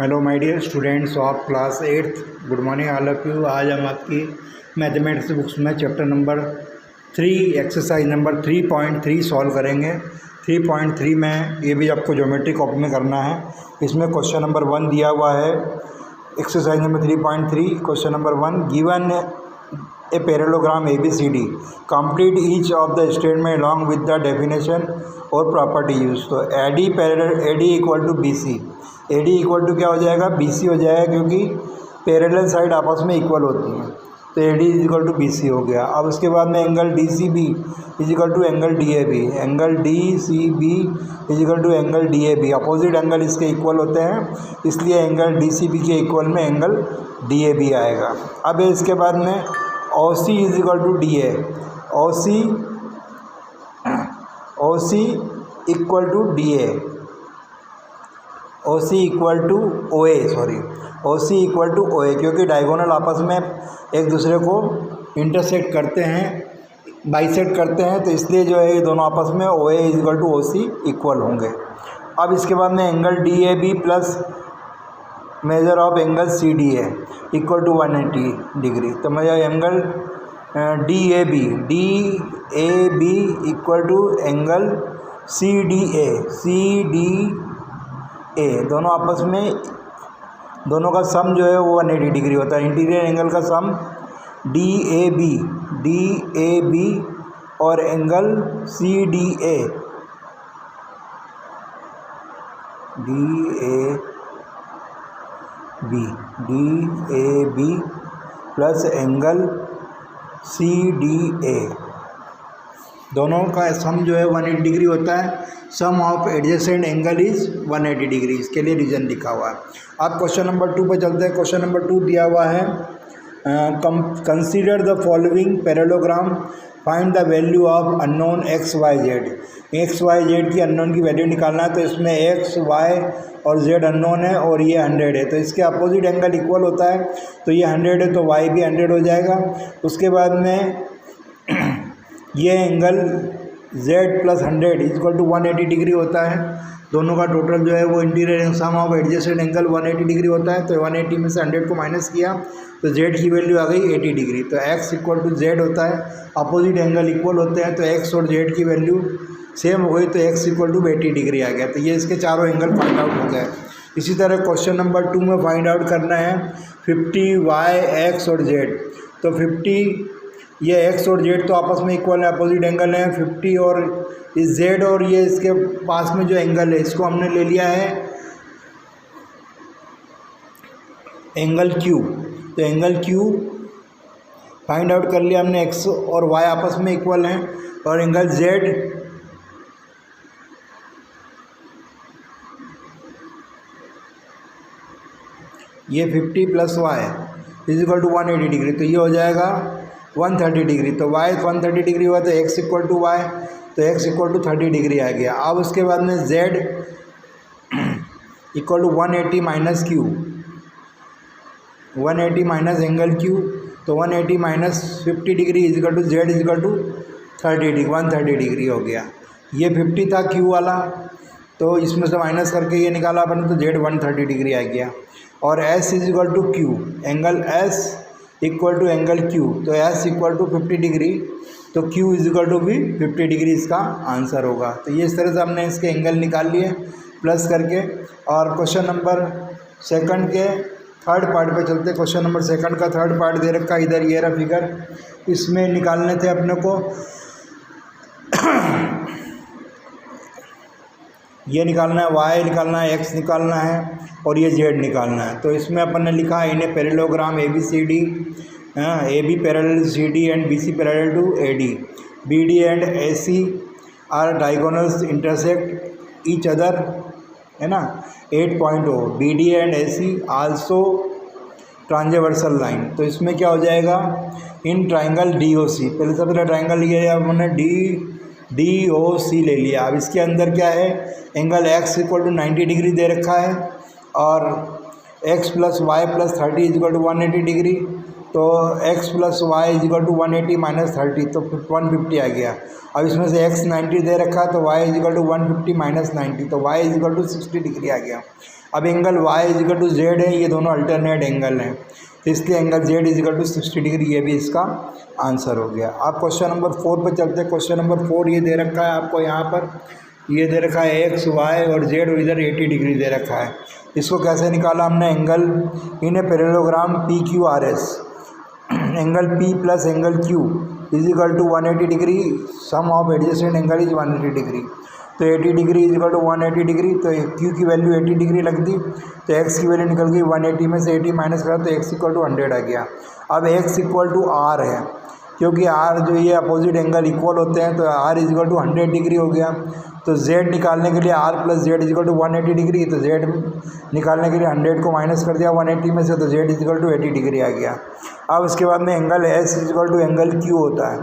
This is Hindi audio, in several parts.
Hello my dear students of class 8th, good morning all of you. आज हम आपकी मैथमेटिक्स बुक्स में chapter number 3 exercise number 3.3 solve करेंगे। 3.3 में ये भी आपको ज्योमेट्री कॉपी में करना है। इसमें क्वेश्चन नंबर 1 दिया हुआ है। Exercise number 3.3 question number 1, given a parallelogram ABCD, complete each of the statement along with the definition और प्रॉपर्टी यूज। तो AD equal to BC, AD equal to क्या हो जाएगा, BC हो जाएगा, क्योंकि पैरेलल साइड आपस में इक्वल होती हैं। तो AD is equal to BC हो गया। अब उसके बाद में angle DCB is equal to angle DAB, angle DCB is equal to angle DAB। Opposite angle इसके इक्वल होते हैं, इसलिए एंगल DCB के इक्वल में एंगल DAB आएगा। अब इसके बाद में OC is equal to DA, OC equal to DA, OC equal to OA, OC equal to OA, क्योंकि डायगोनल आपस में एक दूसरे को इंटरसेक्ट करते हैं, बाइसेक्ट करते हैं, तो इसलिए जो है ये दोनों आपस में OA is equal to OC equal होंगे। अब इसके बाद में angle DAB plus measure of angle CDA equal to 180 degree. तो मेरा angle DAB equal to angle CDA दोनों आपस में, दोनों का सम जो है वो 180 डिग्री होता है। इंटीरियर एंगल का सम DAB और angle CDA DAB plus angle CDA, दोनों का सम जो है 180 डिग्री होता है। Sum of adjacent angle is 180 degree, इसके लिए रीजन लिखा हुआ है। अब क्वेश्चन नंबर 2 पर चलते हैं। क्वेश्चन नंबर 2 दिया हुआ है, consider the following parallelogram, find the value of unknown XYZ की अननोन की वैल्यू निकालना है। तो इसमें X, Y और Z अननोन है और ये 100 है, तो इसके अपोजिट एंगल इक्वल होता है। तो ये 100 है तो Y भी 100 हो जाएगा। उसके बाद में ये angle Z plus 100 equal to 180 degree होता है। दोनों का टोटल जो है वो interior sum of adjacent angle 180 degree होता है। तो 180 में से 100 को माइनस किया तो Z की वैल्यू आ गई 80 डिग्री। तो X इक्वल टू Z होता है, अपोजिट एंगल इक्वल होते हैं, तो X और Z की वैल्यू सेम हो गई, तो X इक्वल टू 80 डिग्री आ गया। तो ये इसके चारों एंगल फाइंड आउट हो गए। इसी तरह क्वेश्चन नंबर 2 में फाइंड आउट करना है 50 Y, X और Z। तो 50 ये X और Z तो आपस में इक्वल है, अपोजिट एंगल है। 50 और इस Z और ये इसके पास में जो एंगल है इसको हमने ले लिया है एंगल Q। तो एंगल Q फाइंड आउट कर लिया हमने। X और Y आपस में इक्वल हैं, और एंगल Z ये 50 plus Y is equal to 180 degree, तो ये हो जाएगा 130 डिग्री। तो Y 130 डिग्री हुआ तो X इक्वल टू Y, तो X इक्वल टू 30 डिग्री आ गया। अब उसके बाद में Z equal to 180 minus Q, 180 minus angle Q, तो 180 minus 50 degree is equal to Z is equal to 130 degree हो गया। ये 50 था Q वाला, तो इसमें से माइनस करके ये निकाला अपन, तो Z 130 डिग्री आ गया। और S is equal to Q, angle S equal to angle Q, तो S इक्वल टू 50 डिग्री, तो Q इज इक्वल टू भी 50 डिग्री इसका आंसर होगा। तो ये इस तरह से हमने इसके एंगल निकाल लिए प्लस करके। और क्वेश्चन नंबर 2 के थर्ड पार्ट पे चलते। क्वेश्चन नंबर 2 का थर्ड पार्ट दे रखा है, इधर ये रहा फिगर, इसमें निकालने थे अपने को ये निकालना है, Y निकालना है, X निकालना है और ये Z निकालना है। तो इसमें अपन ने लिखा है इन्हें parallelogram ABCD, AB parallel CD and BC parallel to AD, BD and AC are diagonals intersect each other, है ना। 8.0 BD and AC also transversal line. तो इसमें क्या हो जाएगा, इन ट्राइंगल DOC, पहले सबसे पहले ट्राइंगल लिया हमने DOC ले लिया। अब इसके अंदर क्या है, angle X equal to 90 degree दे रखा है, और X plus Y plus 30 is equal to 180 degree, तो x plus y is equal to 180 minus 30, तो 150 आ गया। अब इसमें से x 90 दे रखा है तो y is equal to 150 minus 90, तो y is equal to 60 degree आ गया। अब angle y is equal to z है, ये दोनों अल्टरनेट एंगल हैं, तो इसलिए angle z is equal to 60 degree, ये भी इसका आंसर हो गया। अब क्वेश्चन नंबर 4 पर चलते हैं। क्वेश्चन नंबर 4 ये दे रखा है आपको, यहाँ पर ये दे रखा है x y और z और इधर 80 डिग्री दे रखा है। इसको कैसे निकाला हमने, angle in a parallelogram PQRS, angle P plus angle Q is equal to 180 degree, sum of adjacent angle is 180 degree, तो 80 degree is equal to 180 degree, तो Q की वैल्यू 80 डिग्री लग दी, तो x की वैल्यू निकल गई 180 में से 80 माइनस करा तो x इक्वल टू 100 आ गया। अब x इक्वल टू r है, क्योंकि r जो ये अपोजिट एंगल इक्वल होते हैं, तो r is equal to 100 degree हो गया। तो z निकालने के लिए r plus Z is equal to 180 degree, तो z निकालने के लिए 100 को माइनस कर दिया 180 में से, तो z is equal to 80 degree आ गया। अब उसके बाद में angle s is equal to angle q होता है,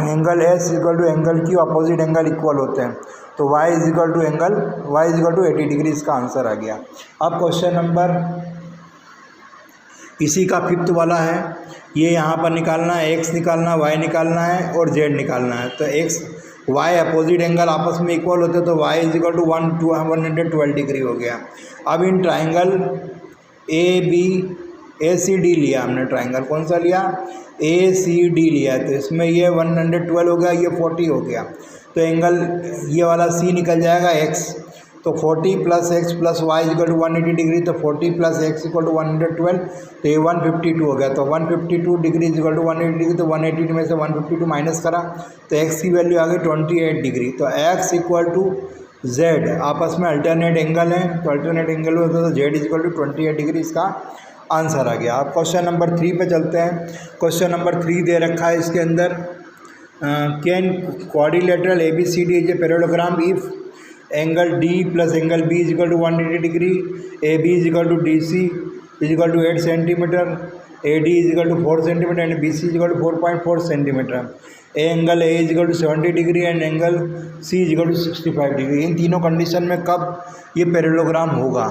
angle s is equal to angle q, opposite angle equal होते हैं, तो y is equal to angle y is equal to 80 degree, इसका आंसर आ गया। अब क्वेश्चन नंबर इसी का 5th वाला है, ये यहाँ पर निकालना है, x निकालना है, y निकालना है और z निकालना है। तो x y अपोजिट एंगल आपस में इक्वल होते हैं, तो y is equal to 112 degree हो गया। अब इन ट्राइंगल ABCD लिया हमने, ट्राइंगल कौन सा लिया, ACD लिया, तो इसमें ये 112 हो गया, ये 40 हो गया, तो एंगल ये वाला C निकल जाएगा x, तो 40 plus x plus Y equal to 180 degree, तो 40 प्लस एक्स इक्वल टू 112, तो ये 152 हो गया, तो 152 डिग्री इक्वल टू 180 डिग्री, तो 180 में से 152 माइनस करा तो एक्स की वैल्यू आ गई 28 डिग्री। तो एक्स इक्वल टू जेड आपस में अल्टरनेट एंगल हैं, तो अल्टरनेट एंगल होता है तो जेड इक्वल टू 28 डिग्री, इसका आंसर आ गया। अब क्वेश्चन नंबर 3 पे चलते हैं। क्वेश्चन नंबर 3 दे रखा है, इसके अंदर can quadrilateral ABCD is a parallelogram if angle D plus angle B is equal to 180 degree, AB is equal to DC is equal to 8 centimetre, AD is equal to 4 centimetre and BC is equal to 4.4 centimetre. Angle A is equal to 70 degree and angle C is equal to 65 degree. इन तीनों कंडीशन में कब ये पैरेललोग्राम होगा,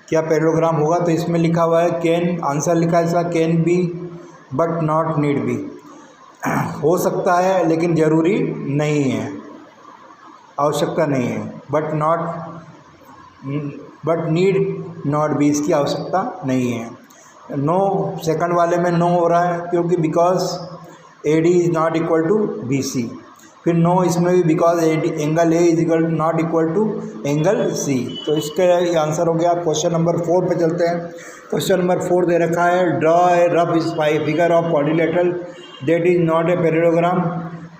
क्या पैरेललोग्राम होगा, तो इसमें लिखा हुआ है कैन, आंसर लिखा है इसका can be but not need be, हो सकता है लेकिन ज़रूरी नहीं है, आवश्यकता नहीं है, बट नीड नॉट बी, इसकी आवश्यकता नहीं है। नो, सेकंड वाले में नो हो रहा है क्योंकि because AD is not equal to BC, फिर नो इसमें भी because angle A is equal not equal to angle C, तो इसका ये आंसर हो गया। क्वेश्चन नंबर 4 पे चलते हैं। क्वेश्चन नंबर 4 दे रखा है, draw a rough figure of quadrilateral that is not a parallelogram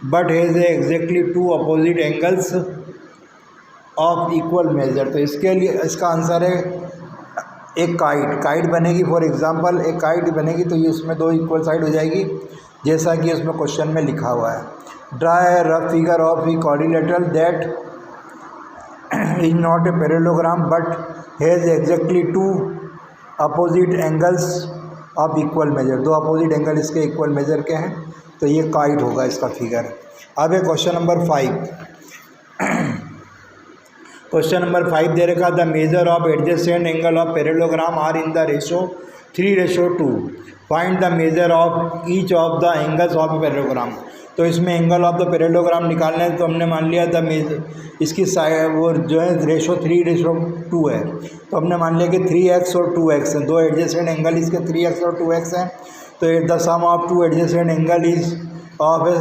but has exactly two opposite angles of equal measure. तो इसके लिए इसका आंसर है एक काइट बनेगी। फॉर एग्जांपल एक काइट बनेगी तो ये इसमें दो इक्वल साइड हो जाएगी, जैसा कि इसमें क्वेश्चन में लिखा हुआ है। Draw a rough figure of a quadrilateral that is not a parallelogram but has exactly two opposite angles of equal measure, दो अपोजिट एंगल इसके इक्वल मेजर के हैं, तो ये काइट होगा इसका फिगर। अब है क्वेश्चन नंबर 5। क्वेश्चन नंबर 5 दे रखा, the measure of adjacent angle of parallelogram are in the ratio 3:2, find the measure of each of the angles of parallelogram. तो इसमें एंगल ऑफ द पैरेललोग्राम निकालना है, तो हमने मान लिया द मेजर, इसकी साइड वो जो है रेशो 3:2 है, तो हमने मान लिया कि 3x और 2x हैं, दो एडजेसेंट एंगल इसके 3x और 2x हैं, तो the sum of two adjacent angle is of a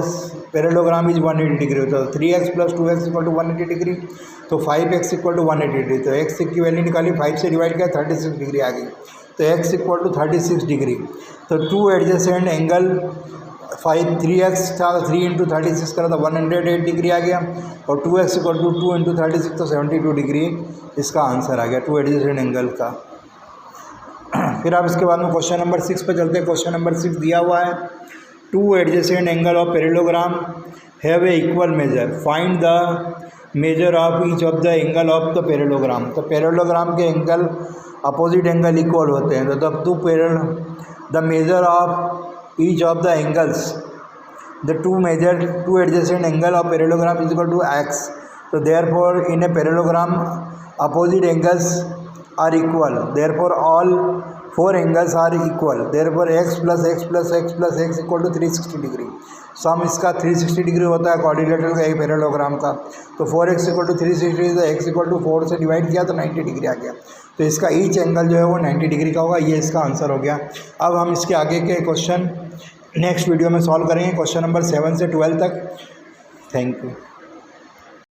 parallelogram is 180 degree होता है। 3x plus 2x equal to 180 degree, तो 5x इक्वल टू 180 डिग्री, तो x की वैल्यू निकाली, 5 से डिवाइड किया 36 डिग्री आ गई, तो x इक्वल टू 36 डिग्री। तो टू एडजेसेंट एंगल 3x था, 3 इंटू 36 करा था 108 डिग्री आ गया, और 2x इक्वल टू 2 इंटू 36 तो 72 डिग्री इसका आंसर आ गया टू एडजेसेंट एंगल का। फिर आप इसके बाद में क्वेश्चन नंबर 6 पे चलते हैं। क्वेश्चन नंबर 6 दिया हुआ है, two adjacent angle of parallelogram have a equal measure, find the measure of each of the angle of the parallelogram. तो पैरेललोग्राम के एंगल अपोजिट एंगल इक्वल होते हैं, तो the measure of each of the angles, the two adjacent angle of parallelogram is equal to x, तो therefore in a parallelogram opposite angles are equal, therefore all 4 angles are equal, therefore x plus x plus x plus x equal to 360 degree. Sum इसका 360 डिग्री होता है क्वाड्रिलेटरल का, एक पैरेललोग्राम का। तो 4x इक्वल टू 360 तो x इक्वल टू 4 से डिवाइड किया तो 90 डिग्री आ गया। तो इसका ईच एंगल जो है वो 90 डिग्री का होगा। ये इसका आंसर हो गया। अब हम इसके आगे के क्वेश्चन नेक्स्ट वीडियो में सॉल्व करेंगे, क्वेश्चन नंबर 7 से 12 तक। Thank you.